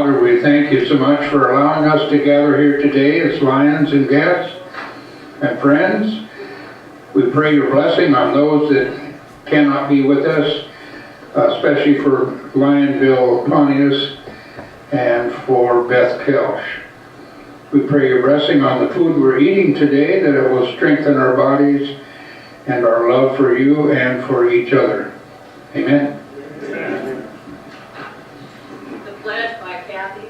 Father, we thank you so much for allowing us to gather here today as lions and guests and friends. We pray your blessing on those that cannot be with us, especially for Lionville Pontius and for Beth Kelch. We pray your blessing on the food we're eating today, that it will strengthen our bodies and our love for you and for each other. Amen. The pledge by Kathy.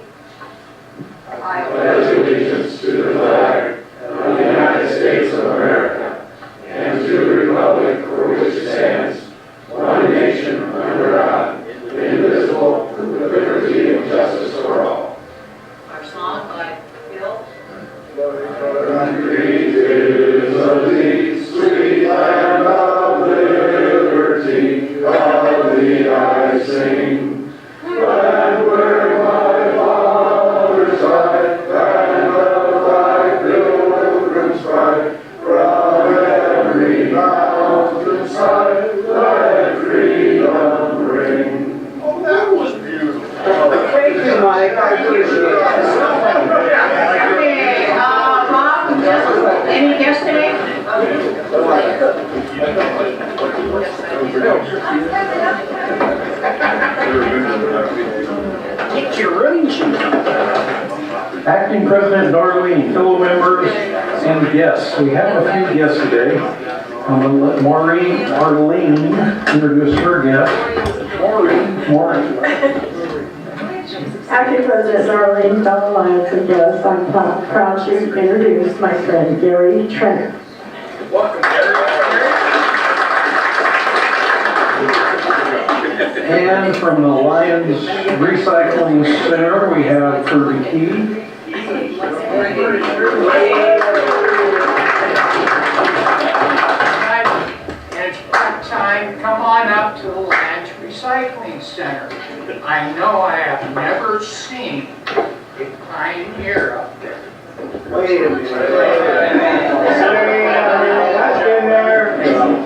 I pledge allegiance to the flag of the United States of America and to the republic for which it stands, one nation under God, indivisible, with liberty and justice for all. Our song by Bill. Country is of thee, sweet land of liberty, of thee I sing. Land where my fathers died, and of thy pilgrims pride, from every mountain side, let freedom ring. Oh, that was beautiful. Thank you, Mike. I appreciate it. Okay, Bob, any guests today? Get your running shoes. Acting President Darlene, fellow members, and guests. We have a few guests today. I'm going to let Arlene introduce her guest. Maureen. Acting President Darlene, fellow Lions and guests, I'm proud to introduce my friend Gary Trenner. Welcome, Gary. And from the Lions Recycling Center, we have Kirby Key. It's about time. Come on up to the Lions Recycling Center. I know I have never seen a pioneer up there. Wait a minute. I've been there.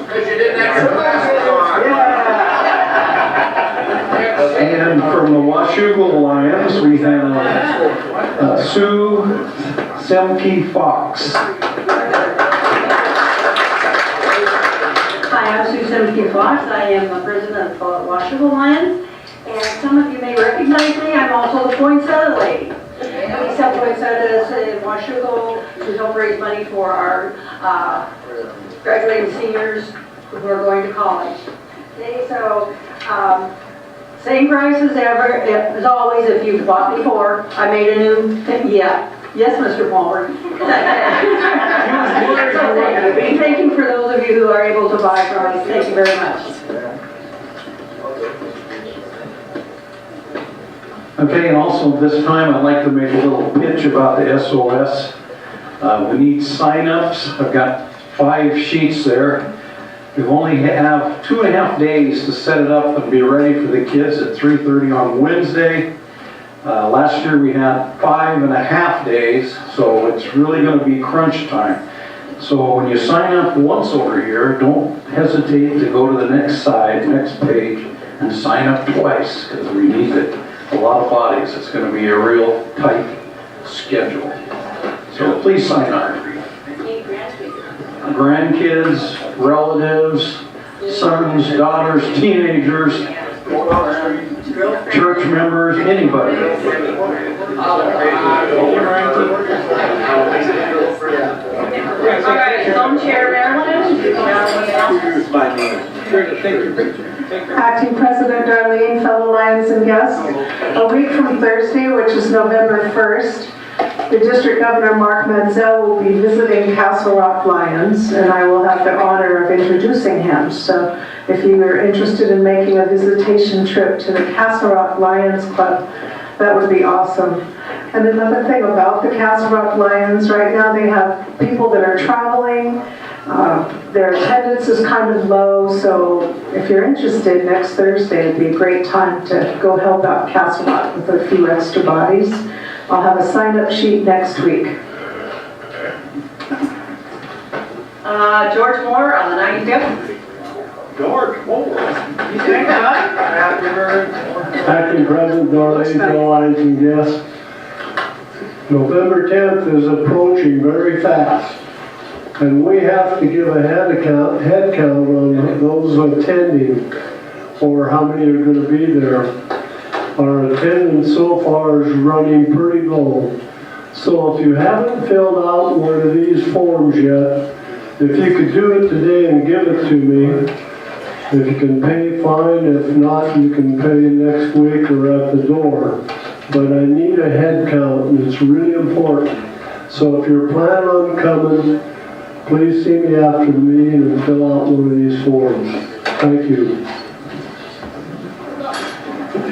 Because you didn't have your glasses on. And from the Washougal Lions, we have Sue Semke Fox. Hi, I'm Sue Semke Fox. I am the president of Washougal Lions. And some of you may recognize me. I'm also the poinsettia lady. We sell poinsettias in Washougal to help raise money for our graduating seniors who are going to college. Okay, so same price as ever, as always. If you've bought before, I made a new, yes, Mr. Palmer. Thank you for those of you who are able to buy from us. Thank you very much. Okay, and also this time I'd like to make a little pitch about the SOS. We need sign-ups. I've got 5 sheets there. We only have 2.5 days to set it up and be ready for the kids at 3:30 on Wednesday. Last year we had 5.5 days, so it's really going to be crunch time. So when you sign up once over here, don't hesitate to go to the next side, next page, and sign up twice, because we need it. A lot of bodies. It's going to be a real tight schedule. So please sign up. Grandkids, relatives, sons, daughters, teenagers, church members, anybody. All right, Home Chair Marilyn. Acting President Darlene, fellow Lions and guests, a week from Thursday, which is November 1st, the District Governor Mark Manzel will be visiting Castle Rock Lions, and I will have the honor of introducing him. So if you are interested in making a visitation trip to the Castle Rock Lions Club, that would be awesome. And another thing about the Castle Rock Lions, right now they have people that are traveling. Their attendance is kind of low, so if you're interested, next Thursday would be a great time to go help out Castle Rock with a few extra bodies. I'll have a sign-up sheet next week. George Moore on the 95th. George Moore. You think that? Happy birthday. Acting President Darlene, fellow Lions and guests. November 10th is approaching very fast, and we have to give a head count on those attending, or how many are going to be there. Our attendance so far is running pretty low. So if you haven't filled out one of these forms yet, if you could do it today and give it to me. If you can pay, fine. If not, you can pay next week or at the door. But I need a head count, and it's really important. So if you're planning on coming, please see me after the meeting and fill out one of these forms. Thank you.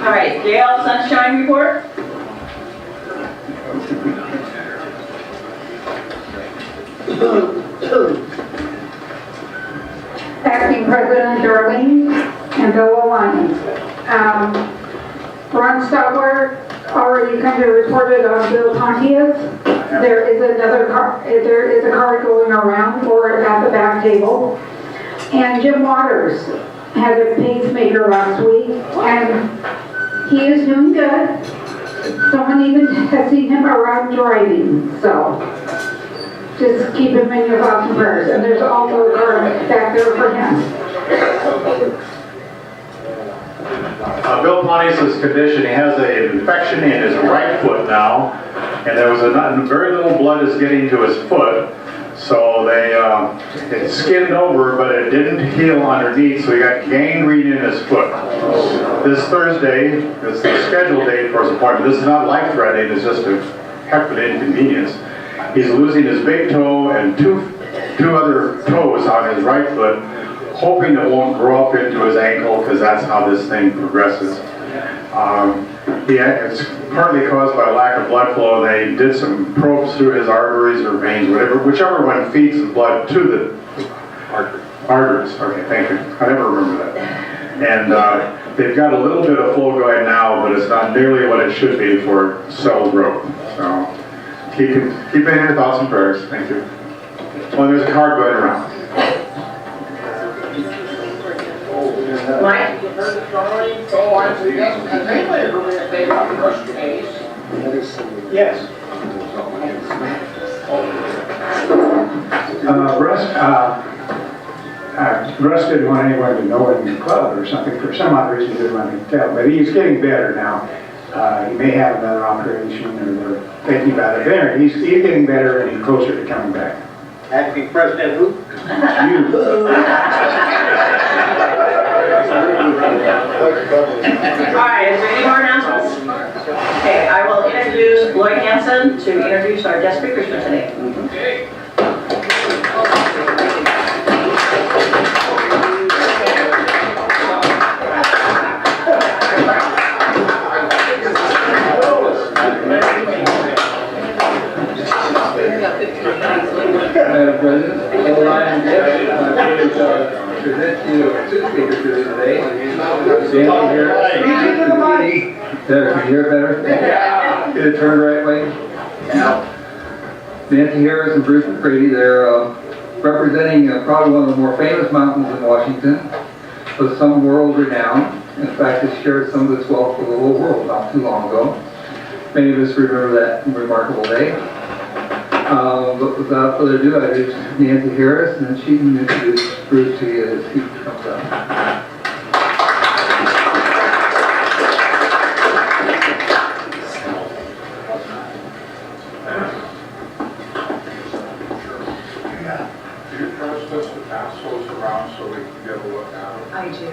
All right, Gail, Sunshine Report? Acting President Darlene and fellow Lions. Ron Stotler already kind of reported on Bill Pontius. There is a card going around for it at the back table. And Jim Waters had a pacemaker last week, and he is doing good. Someone even has seen him around driving, so just keep him in your thoughts and prayers. And there's also a card back there for him. Bill Pontius' condition, he has an infection in his right foot now, and there was very little blood is getting to his foot, so it skinned over, but it didn't heal underneath, so he got gangrene in his foot. This Thursday is the scheduled date for his appointment. This is not life-threatening, it's just a heck of an inconvenience. He's losing his big toe and two other toes on his right foot, hoping it won't grow up into his ankle, because that's how this thing progresses. It's partly caused by lack of blood flow. They did some probes through his arteries or veins, whichever one feeds the blood to the arteries. Okay, thank you. I never remember that. And they've got a little bit of flow going now, but it's not nearly what it should be for cell growth. So keep in your thoughts and prayers. Thank you. Well, there's a card going around. Mike? Yes. Russ didn't want anyone to know it in the club or something. For some odd reason, he didn't want me to tell. But he's getting better now. He may have another operation, or they're thinking about it. There, he's getting better and he's closer to coming back. Acting President who? You. All right, is there any more announcements? Okay, I will introduce Lloyd Hansen to introduce our guest speakers for today. Madam President, fellow Lions guests, I'm pleased to present to you two speakers today. Stand here. There, can you hear better? Yeah. Get it turned right way. Nancy Harris and Bruce McCredie, they're representing probably one of the more famous mountains in Washington, with some world renown. In fact, it shared some of its wealth with the whole world not too long ago. Many of us remember that remarkable day. But without further ado, I introduce Nancy Harris, and then she can introduce Bruce to you as he comes up. Do you trust us to pass those around so we can get a look at them? I do.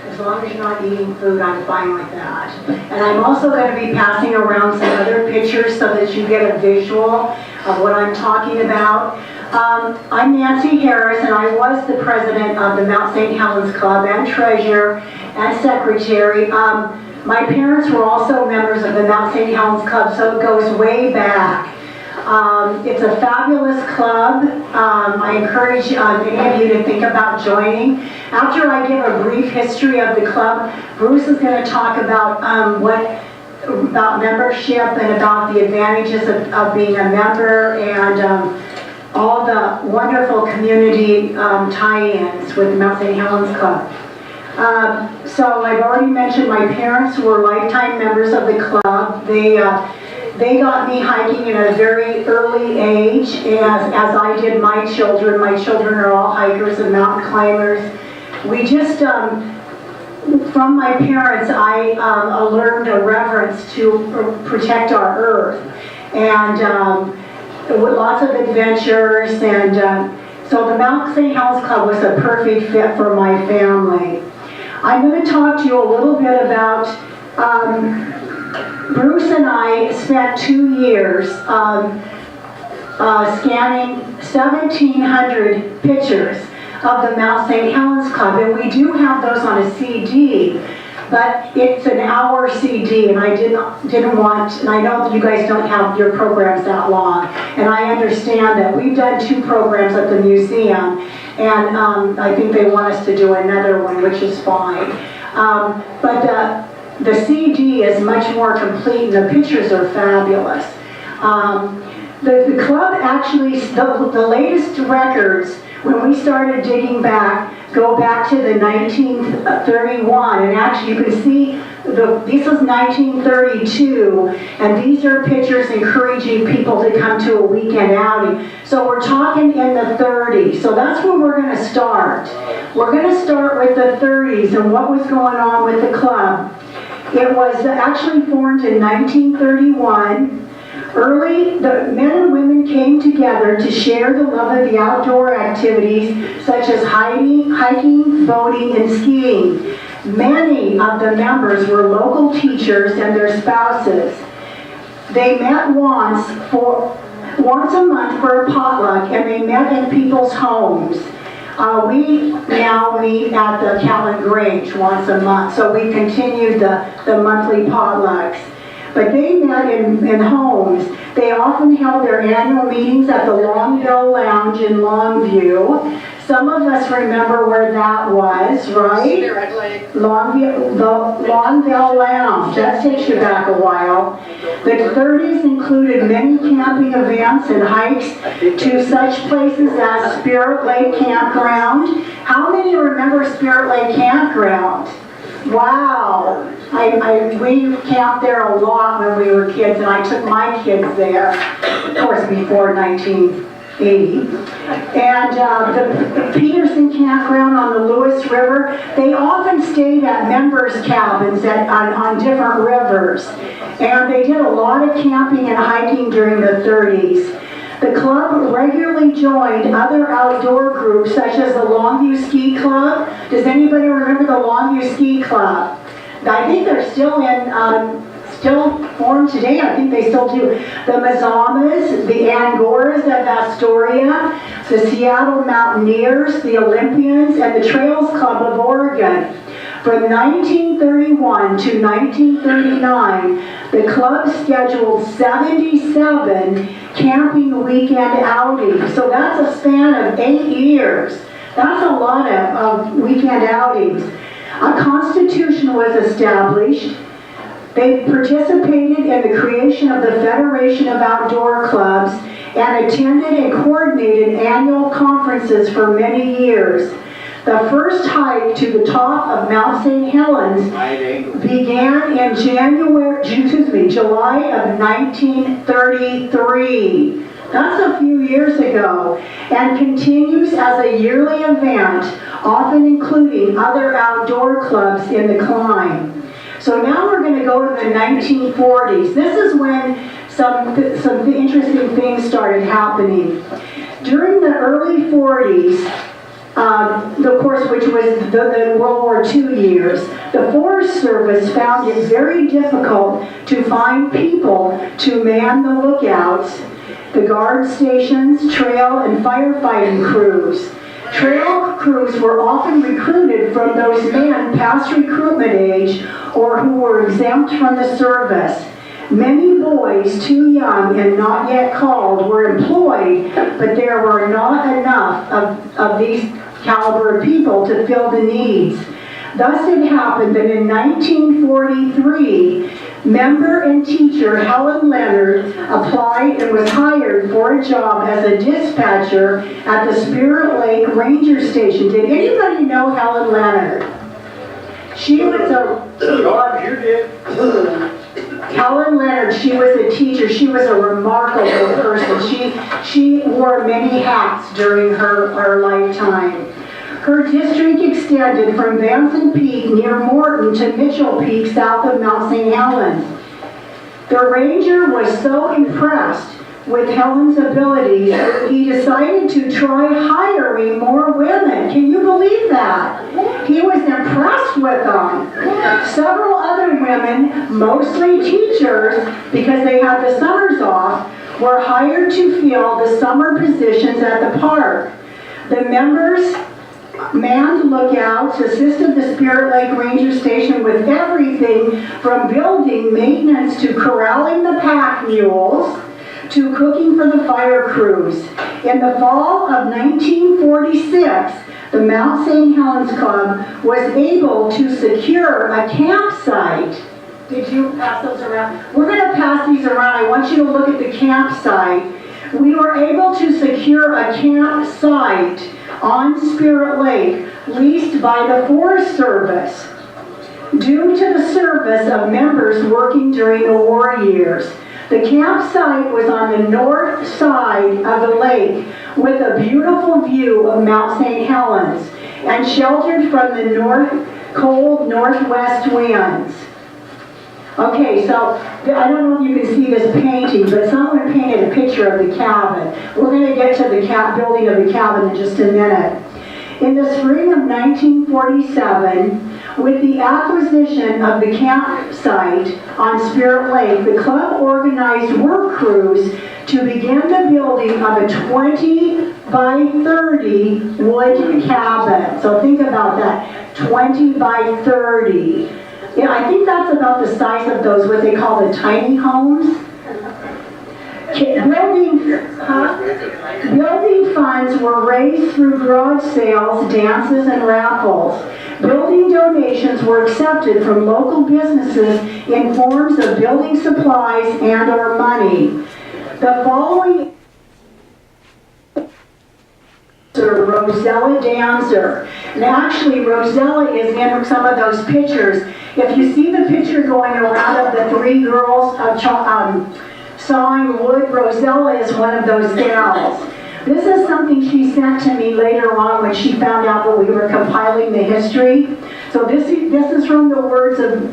As long as you're not eating food, I'm fine with that. And I'm also going to be passing around some other pictures so that you get a visual of what I'm talking about. I'm Nancy Harris, and I was the president of the Mt St Helens Club and treasurer and secretary. My parents were also members of the Mt St Helens Club, so it goes way back. It's a fabulous club. I encourage any of you to think about joining. After I give a brief history of the club, Bruce is going to talk about about membership and about the advantages of being a member and all the wonderful community tie-ins with the Mt St Helens Club. So I've already mentioned my parents were lifetime members of the club. They got me hiking at a very early age, as I did my children. My children are all hikers and mountain climbers. We just, from my parents, I learned a reverence to protect our earth. And with lots of adventures, and so the Mt St Helens Club was a perfect fit for my family. I'm going to talk to you a little bit about, Bruce and I spent 2 years scanning 1,700 pictures of the Mt St Helens Club, and we do have those on a CD. But it's an hour CD, and I didn't want, and I know that you guys don't have your programs that long, and I understand that. We've done 2 programs at the museum, and I think they want us to do another one, which is fine. But the CD is much more complete, and the pictures are fabulous. The club actually, the latest records, when we started digging back, go back to the 1931, and actually you can see this is 1932, and these are pictures encouraging people to come to a weekend outing. So we're talking in the 30s, so that's where we're going to start. We're going to start with the 30s and what was going on with the club. It was actually formed in 1931. Early, the men and women came together to share the love of the outdoor activities such as hiking, boating, and skiing. Many of the members were local teachers and their spouses. They met once a month for a potluck, and they met in people's homes. We now meet at the Callan Grange once a month, so we continued the monthly potlucks. But they met in homes. They often held their annual meetings at the Longview Lounge in Longview. Some of us remember where that was, right? Spirit Lake. Longview Lounge. That takes you back a while. The 30s included many camping events and hikes to such places as Spirit Lake Campground. How many remember Spirit Lake Campground? Wow. We camped there a lot when we were kids, and I took my kids there, of course, before 1980. And the Peterson Campground on the Lewis River, they often stayed at members' cabins on different rivers. And they did a lot of camping and hiking during the 30s. The club regularly joined other outdoor groups such as the Longview Ski Club. Does anybody remember the Longview Ski Club? I think they're still still formed today. I think they still do. The Mazamas, the Angoras of Astoria, the Seattle Mountaineers, the Olympians, and the Trails Club of Oregon. From 1931 to 1939, the club scheduled 77 camping weekend outings. So that's a span of 8 years. That's a lot of weekend outings. A constitution was established. They participated in the creation of the Federation of Outdoor Clubs and attended and coordinated annual conferences for many years. The first hike to the top of Mt St Helens began in July of 1933. That's a few years ago, and continues as a yearly event, often including other outdoor clubs in the climb. So now we're going to go to the 1940s. This is when some interesting things started happening. During the early 40s, of course, which was the World War II years, the Forest Service found it very difficult to find people to man the lookouts, the guard stations, trail and firefighting crews. Trail crews were often recruited from those men past recruitment age or who were exempt from the service. Many boys too young and not yet called were employed, but there were not enough of these caliber of people to fill the needs. Thus it happened that in 1943, member and teacher Helen Leonard applied and was hired for a job as a dispatcher at the Spirit Lake Ranger Station. Did anybody know Helen Leonard? She was George, you did. Helen Leonard, she was a teacher. She was a remarkable person. She wore many hats during her lifetime. Her district extended from Vanson Peak near Morton to Mitchell Peak south of Mt St Helens. The ranger was so impressed with Helen's abilities, he decided to try hiring more women. Can you believe that? He was impressed with them. Several other women, mostly teachers, because they had the summers off, were hired to fill the summer positions at the park. The members manned lookouts, assisted the Spirit Lake Ranger Station with everything from building maintenance to corralling the pack mules, to cooking for the fire crews. In the fall of 1946, the Mt St Helens Club was able to secure a campsite. Did you pass those around? We're going to pass these around. I want you to look at the campsite. We were able to secure a campsite on Spirit Lake leased by the Forest Service due to the service of members working during the war years. The campsite was on the north side of the lake with a beautiful view of Mt St Helens and sheltered from the cold northwest winds. Okay, so I don't know if you can see this painting, but someone painted a picture of the cabin. We're going to get to the building of the cabin in just a minute. In the spring of 1947, with the acquisition of the campsite on Spirit Lake, the club organized work crews to begin the building of a 20 by 30 wood cabin. So think about that, 20 by 30. Yeah, I think that's about the size of those, what they call the tiny homes. Building funds were raised through garage sales, dances, and raffles. Building donations were accepted from local businesses in forms of building supplies and or money. The following Rosella Dancer. And actually, Rosella is in some of those pictures. If you see the picture going around of the three girls sawing wood, Rosella is one of those gals. This is something she sent to me later on when she found out that we were compiling the history. So this is from the words of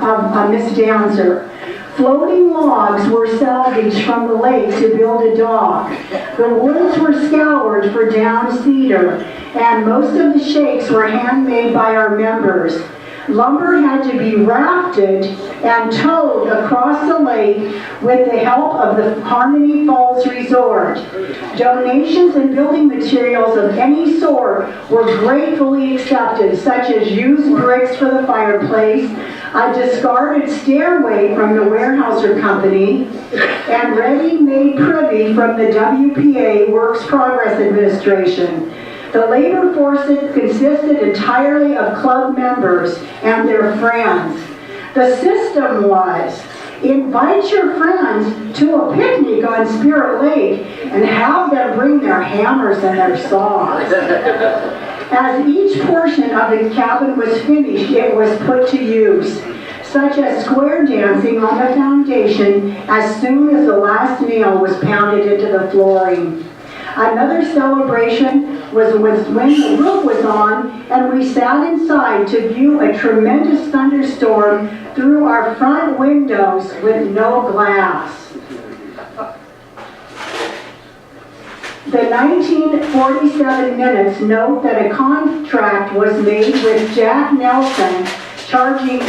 Miss Dancer. Floating logs were salvaged from the lake to build a dock. The woods were scoured for down cedar, and most of the shakes were handmade by our members. Lumber had to be rafted and towed across the lake with the help of the Harmony Falls Resort. Donations and building materials of any sort were gratefully accepted, such as used bricks for the fireplace, a discarded stairway from the Weyerhaeuser Company, and ready-made privy from the WPA Works Progress Administration. The labor force consisted entirely of club members and their friends. The system was, invite your friends to a picnic on Spirit Lake and have them bring their hammers and their saws. As each portion of the cabin was finished, it was put to use, such as square dancing on the foundation as soon as the last nail was pounded into the flooring. Another celebration was when the roof was on and we sat inside to view a tremendous thunderstorm through our front windows with no glass. The 1947 minutes note that a contract was made with Jack Nelson, charging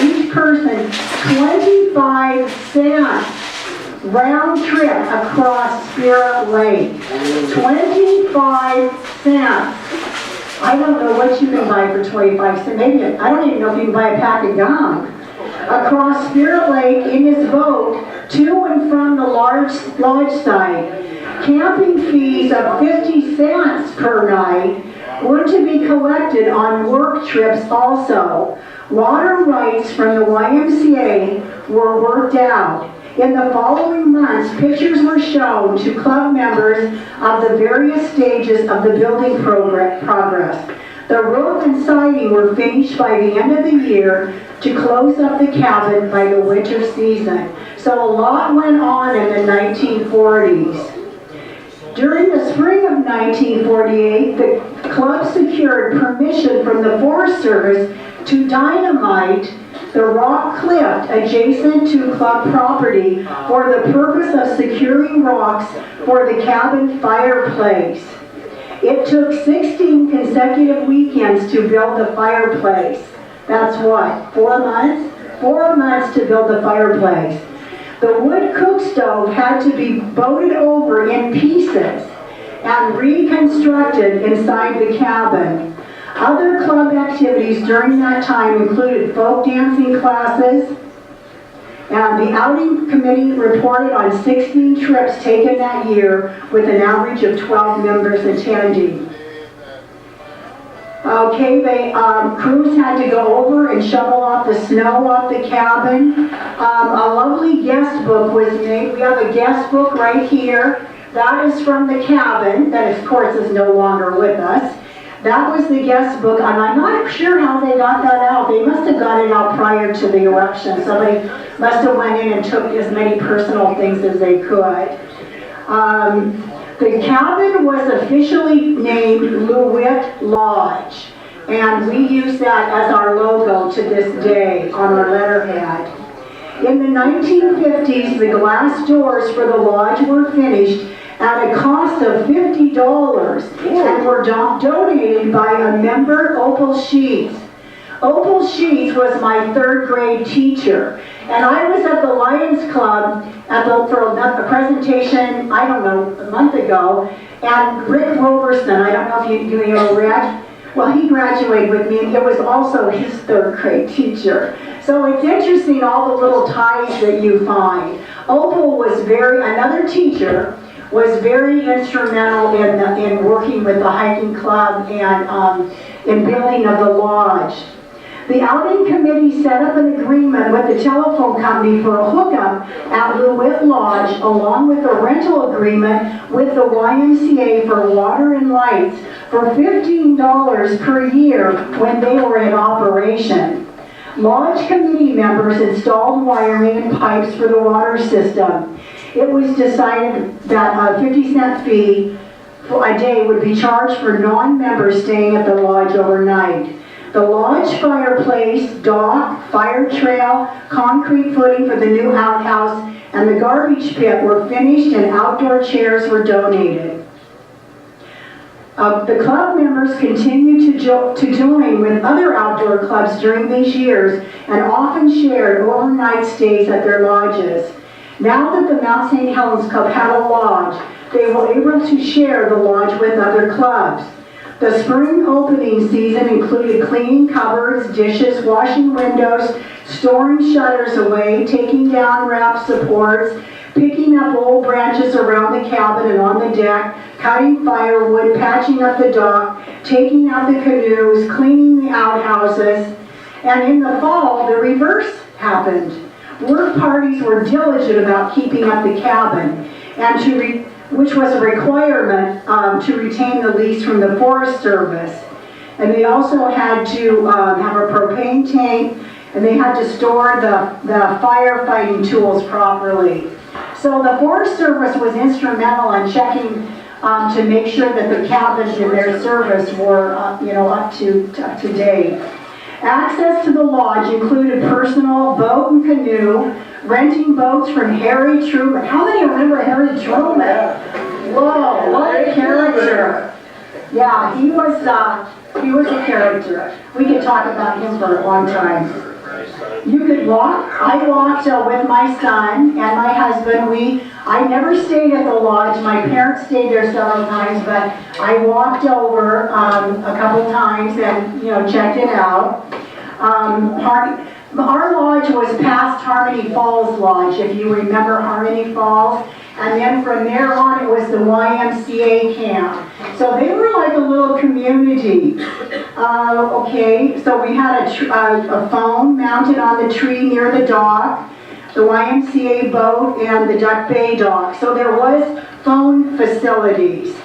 each person 25 cents round trip across Spirit Lake. 25 cents. I don't know what you can buy for 25 cents. Maybe, I don't even know if you can buy a pack of gum. Across Spirit Lake in his boat to and from the lodge site. Camping fees of 50 cents per night were to be collected on work trips also. Water rights from the YMCA were worked out. In the following months, pictures were shown to club members of the various stages of the building progress. The roof and siding were finished by the end of the year to close up the cabin by the winter season. So a lot went on in the 1940s. During the spring of 1948, the club secured permission from the Forest Service to dynamite the rock cliff adjacent to club property for the purpose of securing rocks for the cabin fireplace. It took 16 consecutive weekends to build the fireplace. That's what, 4 months? 4 months to build the fireplace. The wood cook stove had to be boated over in pieces and reconstructed inside the cabin. Other club activities during that time included folk dancing classes, and the outing committee reported on 16 trips taken that year with an average of 12 members attending. Okay, crews had to go over and shovel off the snow off the cabin. A lovely guest book was made. We have a guest book right here. That is from the cabin, that of course is no longer with us. That was the guest book, and I'm not sure how they got that out. They must have got it out prior to the eruption. Somebody must have went in and took as many personal things as they could. The cabin was officially named Lewitt Lodge, and we use that as our logo to this day on our letterhead. In the 1950s, the glass doors for the lodge were finished at a cost of $50 and were donated by a member, Opal Sheets. Opal Sheets was my 3rd grade teacher, and I was at the Lions Club for a presentation, I don't know, a month ago, and Rick Roberson, I don't know if you know Rick, well, he graduated with me, and it was also his 3rd grade teacher. So it's interesting all the little ties that you find. Opal was another teacher, was very instrumental in working with the hiking club and in building of the lodge. The outing committee set up an agreement with the telephone company for a hookup at Lewitt Lodge, along with a rental agreement with the YMCA for water and lights for $15 per year when they were in operation. Lodge committee members installed wiring and pipes for the water system. It was decided that a 50-cent fee for a day would be charged for non-members staying at the lodge overnight. The lodge fireplace, dock, fire trail, concrete footing for the new outhouse, and the garbage pit were finished, and outdoor chairs were donated. The club members continued to join with other outdoor clubs during these years and often shared overnight stays at their lodges. Now that the Mt St Helens Club had a lodge, they were able to share the lodge with other clubs. The spring opening season included cleaning cupboards, dishes, washing windows, storing shutters away, taking down raft supports, picking up old branches around the cabin and on the deck, cutting firewood, patching up the dock, taking out the canoes, cleaning the outhouses. And in the fall, the reverse happened. Work parties were diligent about keeping up the cabin, and which was a requirement to retain the lease from the Forest Service. And they also had to have a propane tank, and they had to store the firefighting tools properly. So the Forest Service was instrumental in checking to make sure that the cabins in their service were up to date. Access to the lodge included personal boat and canoe, renting boats from Harry Truman. How many remember Harry Truman? Whoa, what a character. Yeah, he was a character. We could talk about him for a long time. You could walk. I walked with my son and my husband. I never stayed at the lodge. My parents stayed there several times, but I walked over a couple times and checked it out. Our lodge was past Harmony Falls Lodge, if you remember Harmony Falls. And then from there on, it was the YMCA camp. So they were like a little community. Okay, so we had a phone mounted on the tree near the dock, the YMCA boat, and the Duck Bay dock. So there was phone facilities.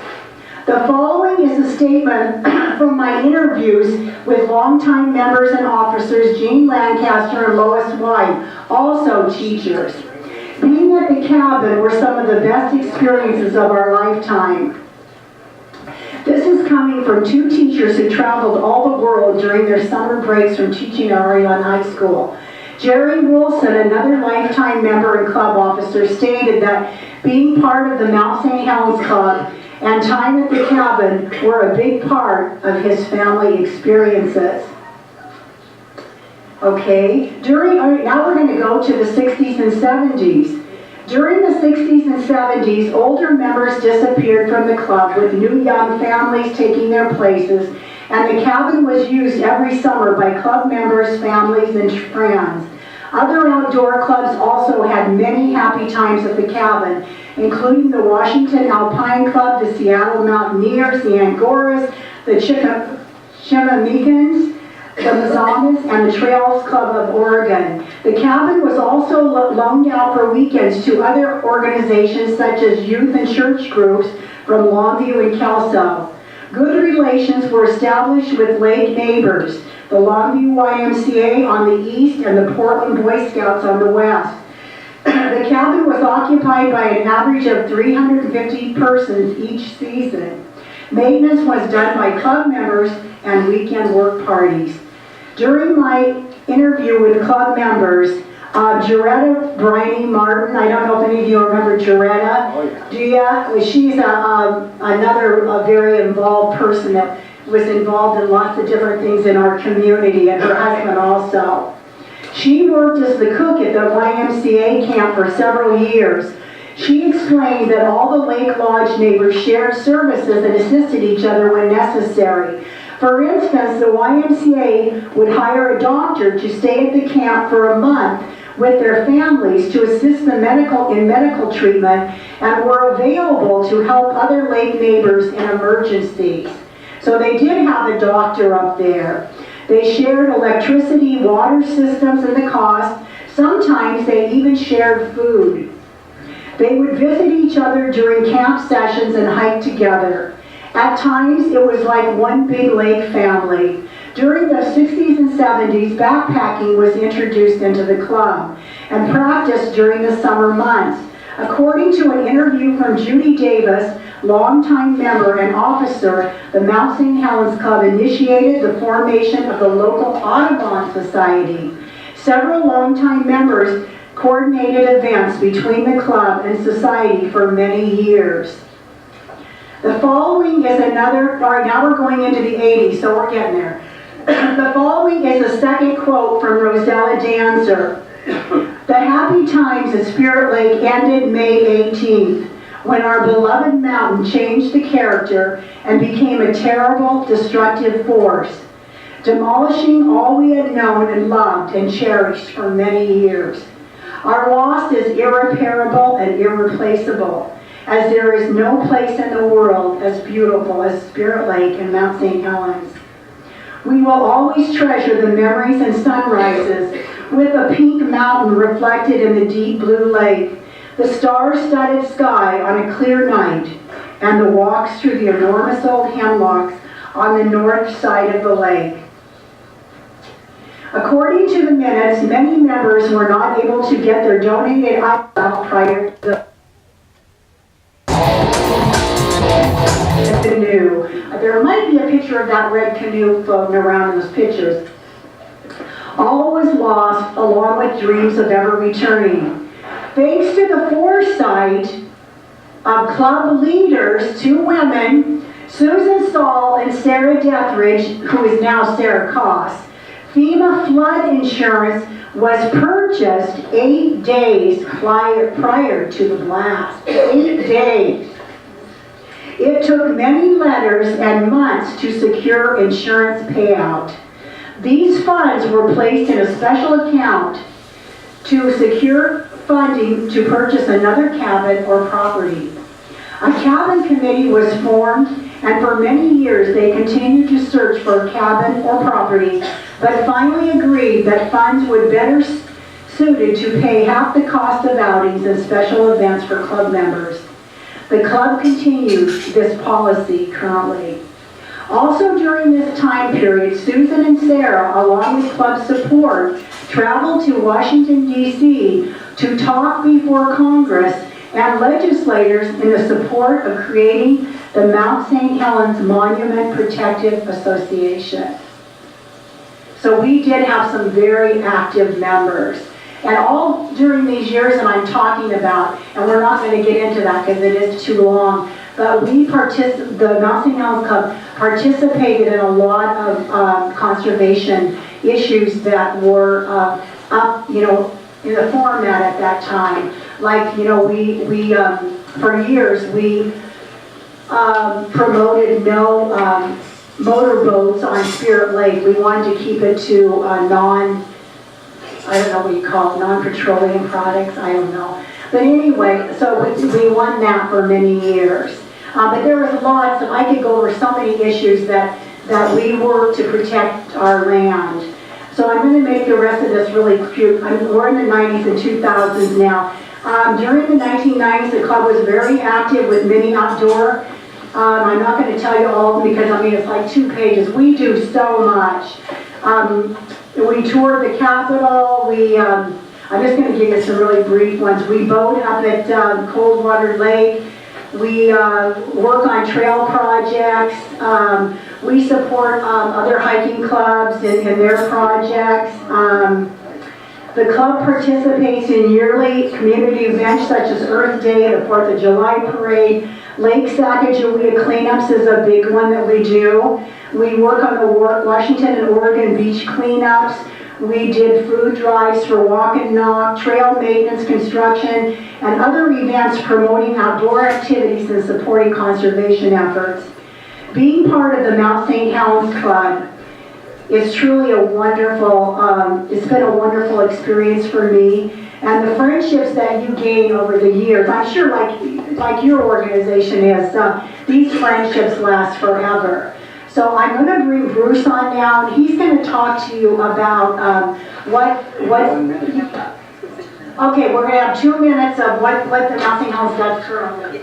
The following is a statement from my interviews with longtime members and officers Jean Lancaster and Lois White, also teachers. Being at the cabin were some of the best experiences of our lifetime. This is coming from two teachers who traveled all the world during their summer breaks from teaching at Oregon High School. Jerry Wilson, another lifetime member and club officer, stated that being part of the Mt St Helens Club and time at the cabin were a big part of his family experiences. Okay, now we're going to go to the 60s and 70s. During the 60s and 70s, older members disappeared from the club with new young families taking their places, and the cabin was used every summer by club members, families, and friends. Other outdoor clubs also had many happy times at the cabin, including the Washington Alpine Club, the Seattle Mountaineers, the Angoras, the Chimamicans, the Mazamas, and the Trails Club of Oregon. The cabin was also loaned out for weekends to other organizations such as youth and church groups from Longview and Kelso. Good relations were established with lake neighbors, the Longview YMCA on the east and the Portland Boy Scouts on the west. The cabin was occupied by an average of 350 persons each season. Maintenance was done by club members and weekend work parties. During my interview with club members, Jaretta Briney Martin, I don't know if any of you remember Jaretta. Oh, yeah. Do you? She's another very involved person that was involved in lots of different things in our community, and her husband also. She worked as the cook at the YMCA camp for several years. She explained that all the Lake Lodge neighbors shared services and assisted each other when necessary. For instance, the YMCA would hire a doctor to stay at the camp for a month with their families to assist in medical treatment, and were available to help other lake neighbors in emergencies. So they did have a doctor up there. They shared electricity, water systems, and the cost. Sometimes they even shared food. They would visit each other during camp sessions and hike together. At times, it was like one big lake family. During the 60s and 70s, backpacking was introduced into the club and practiced during the summer months. According to an interview from Judy Davis, longtime member and officer, the Mt St Helens Club initiated the formation of the local Audubon Society. Several longtime members coordinated events between the club and society for many years. The following is another, all right, now we're going into the 80s, so we're getting there. The following is a second quote from Rosella Danzer. The happy times at Spirit Lake ended May 18th, when our beloved mountain changed the character and became a terrible, destructive force, demolishing all we had known and loved and cherished for many years. Our loss is irreparable and irreplaceable, as there is no place in the world as beautiful as Spirit Lake and Mt St Helens. We will always treasure the memories and sunrises with a pink mountain reflected in the deep blue lake, the star-studded sky on a clear night, and the walks through the enormous old hemlocks on the north side of the lake. According to the minutes, many members were not able to get their donated items out prior to the canoe. There might be a picture of that red canoe floating around in those pictures. All was lost, along with dreams of ever returning. Thanks to the foresight of club leaders, two women, Susan Saul and Sarah Dethridge, who is now Sarah Koss, FEMA flood insurance was purchased 8 days prior to the blast. 8 days. It took many letters and months to secure insurance payout. These funds were placed in a special account to secure funding to purchase another cabin or property. A cabin committee was formed, and for many years they continued to search for a cabin or property, but finally agreed that funds would better suited to pay half the cost of outings and special events for club members. The club continues this policy currently. Also during this time period, Susan and Sarah, along with club support, traveled to Washington, D.C. to talk before Congress and legislators in the support of creating the Mt St Helens Monument Protective Association. So we did have some very active members. And all during these years that I'm talking about, and we're not going to get into that because it is too long, but the Mt St Helens Club participated in a lot of conservation issues that were up, you know, in the format at that time. Like, you know, we for years, we promoted no motorboats on Spirit Lake. We wanted to keep it to I don't know what you call it, non-petroleum products, I don't know. But anyway, so we won that for many years. But there was lots of, I could go over so many issues that we worked to protect our land. So I'm going to make the rest of this really cute. We're in the 90s and 2000s now. During the 1990s, the club was very active with many outdoor. I'm not going to tell you all of them because, I mean, it's like 2 pages. We do so much. We toured the Capitol. I'm just going to give you some really brief ones. We boat up at Coldwater Lake. We work on trail projects. We support other hiking clubs in their projects. The club participates in yearly community events such as Earth Day, the 4th of July Parade. Lake Sacagawea cleanups is a big one that we do. We work on the Washington and Oregon beach cleanups. We did food drives for walk and knock, trail maintenance, construction, and other events promoting outdoor activities and supporting conservation efforts. Being part of the Mt St Helens Club is truly a wonderful, it's been a wonderful experience for me. And the friendships that you gain over the years, I'm sure like your organization is, these friendships last forever. So I'm going to bring Bruce on now, and he's going to talk to you about what. Okay, we're going to have 2 minutes of what the Mt St Helens does currently.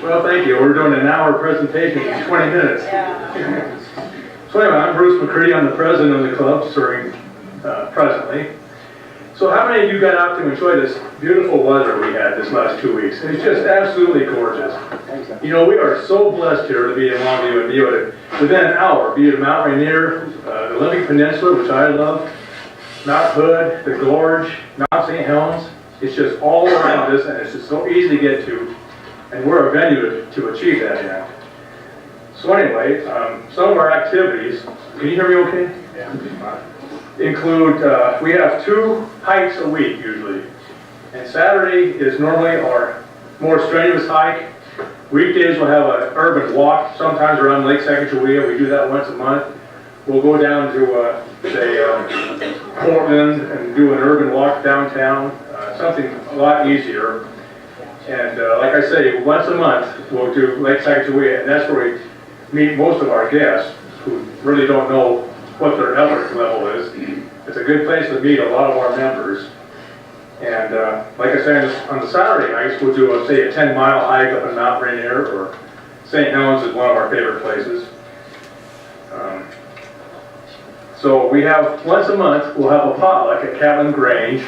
Well, thank you. We're doing an hour presentation in 20 minutes. So anyway, I'm Bruce McCredie. I'm the president of the club, serving presently. So how many of you got out to enjoy this beautiful weather we had this last 2 weeks? It's just absolutely gorgeous. You know, we are so blessed here to be in Longview and be able to, within an hour, be at Mount Rainier, the Olympic Peninsula, which I love, Mount Hood, the Gorge, Mount St. Helens. It's just all around us, and it's just so easy to get to, and we're a venue to achieve that in. So anyway, some of our activities, can you hear me okay? Yeah. Include, we have 2 hikes a week usually. And Saturday is normally our more strenuous hike. Weekdays we'll have an urban walk, sometimes around Lake Sacagawea. We do that once a month. We'll go down to, say, Portland and do an urban walk downtown, something a lot easier. And like I say, once a month we'll do Lake Sacagawea, and that's where we meet most of our guests who really don't know what their effort level is. It's a good place to meet a lot of our members. And like I said, on the Saturday nights, we'll do, say, a 10-mile hike up in Mount Rainier, or St. Helens is one of our favorite places. So we have, once a month, we'll have a potluck at Catlin Grange,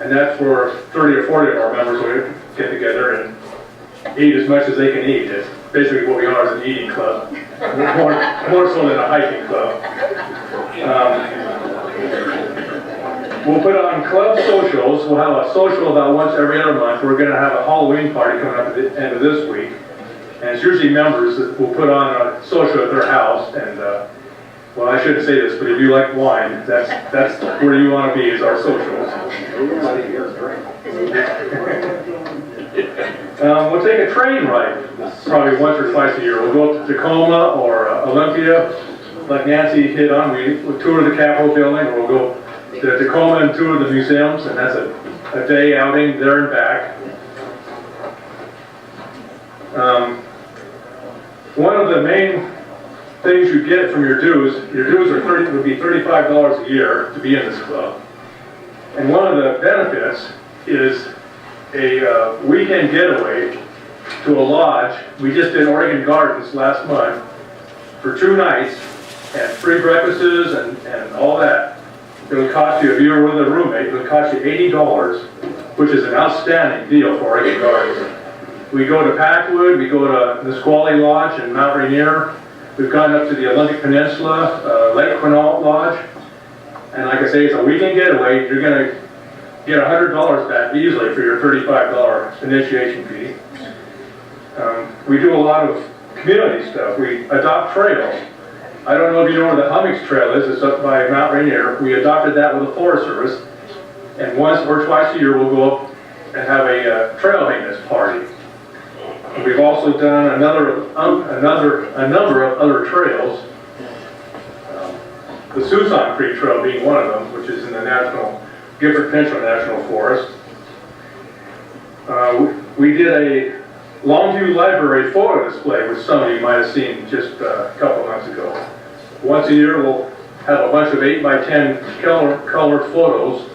and that's where 30 or 40 of our members will get together and eat as much as they can eat. It's basically what we are as an eating club, more so than a hiking club. We'll put on club socials. We'll have a social about once every other month. We're going to have a Halloween party coming up at the end of this week. And it's usually members that will put on a social at their house. And, well, I shouldn't say this, but if you like wine, that's where you want to be, is our socials. We'll take a train ride probably once or twice a year. We'll go up to Tacoma or Olympia, like Nancy hit on. We'll tour the Capitol building, or we'll go to Tacoma and tour the museums, and that's a day outing there and back. One of the main things you get from your dues would be $35 a year to be in this club. And one of the benefits is a weekend getaway to a lodge. We just did Oregon Gardens last month for 2 nights and free breakfasts and all that. It would cost you, if you were with a roommate, it would cost you $80, which is an outstanding deal for Oregon Gardens. We go to Packwood, we go to Nisqually Lodge in Mount Rainier. We've gone up to the Olympic Peninsula, Lake Quinault Lodge. And like I say, it's a weekend getaway. You're going to get $100 back easily for your $35 initiation fee. We do a lot of community stuff. We adopt trails. I don't know if you know where the Hummocks Trail is. It's up by Mount Rainier. We adopted that with the Forest Service. And once or twice a year, we'll go up and have a trail maintenance party. We've also done a number of other trails. The Susan Creek Trail being one of them, which is in the Gifford Pinchot National Forest. We did a Longview Library photo display, which some of you might have seen just a couple months ago. Once a year, we'll have a bunch of 8x10 colored photos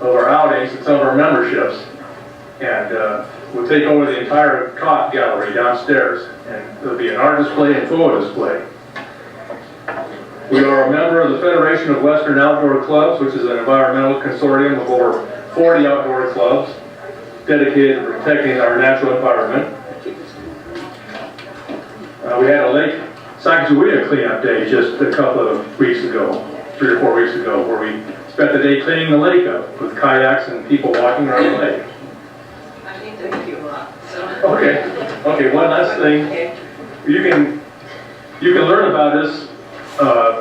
of our outings and some of our memberships. And we'll take over the entire cot gallery downstairs, and there'll be an art display and photo display. We are a member of the Federation of Western Outdoor Clubs, which is an environmental consortium of over 40 outdoor clubs dedicated to protecting our natural environment. We had a Lake Sacagawea cleanup day just a couple of weeks ago, 3 or 4 weeks ago, where we spent the day cleaning the lake up with kayaks and people walking around the lake. I need to do a lot, so. Okay, one last thing. You can learn about this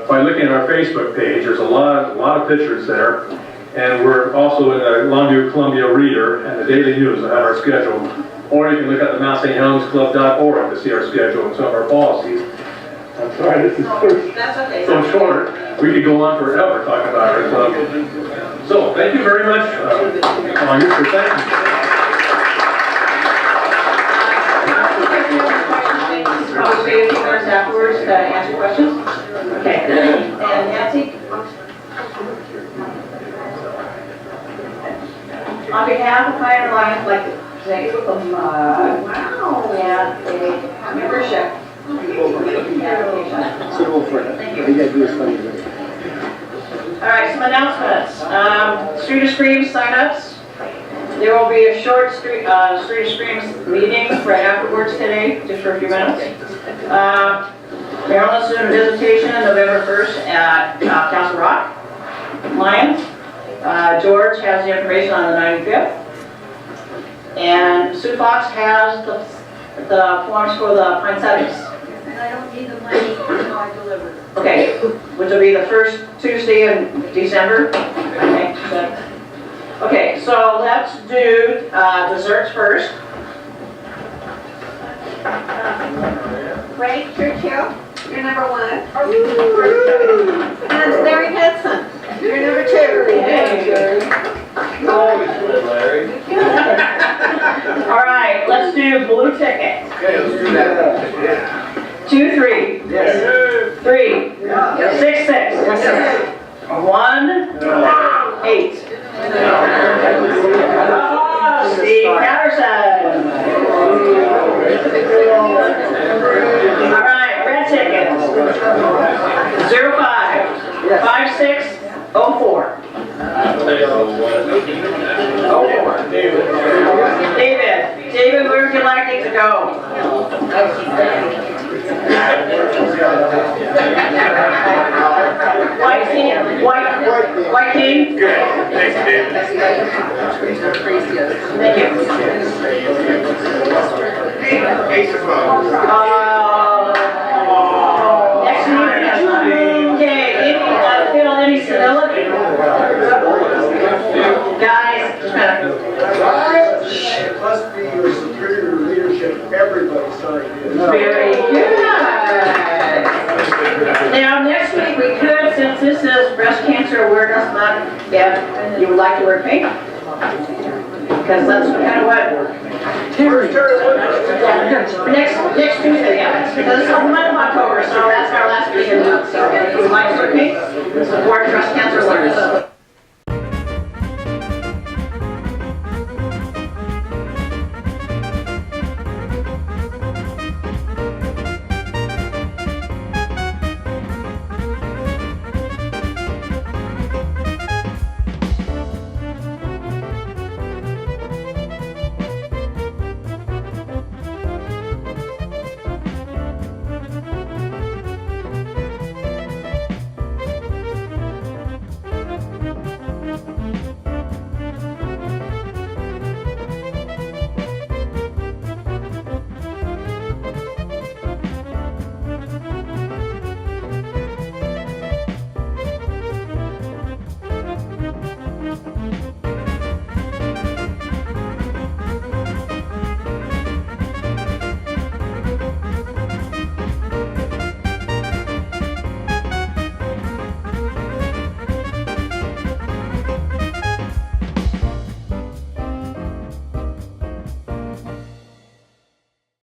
by looking at our Facebook page. There's a lot of pictures there. And we're also in the Longview Columbia Reader and the Daily News that have our schedule. Or you can look at the Mt St Helens Club.org to see our schedule and some of our policies. I'm sorry, this is so short. We could go on forever talking about our club. So, thank you very much. On your perspective. I'll stay a few minutes afterwards to answer questions. Okay. And Nancy? On behalf of Pioneer Lions, I'd like to thank you for wow. And a membership. Thank you. All right, some announcements. Street of Screams sign-ups. There will be a short Street of Screams meeting right afterwards today, just for a few minutes. Maryland student visitation on November 1st at Castle Rock. Lions. George has the information on the 95th. And Sue Fox has the forms for the poinsettias. And I don't need the money until I deliver. Okay, which will be the first Tuesday in December. Okay, so let's do desserts first. Ray Churchill, you're number 1. And Larry Hudson, you're number 2. All right, let's do blue ticket. Okay, let's do that. 2, 3. Yes. 3. Yes. 6, 6. 1, 8. Oh, Steve Patterson. All right, red ticket. 05 5604. 04. David, where would you like it to go? White team? Good. Thanks, David. Thank you. Ace of clubs. Next meeting. Okay, feel any civility? Guys, just It must be your superior leadership, everybody signed in. very good. Now, next week we could, since this is Breast Cancer Awareness Month, if you would like to wear pink. Because that's kind of what. Next Tuesday, yeah. Because it's the month of October, so that's our last week. So if you would like to wear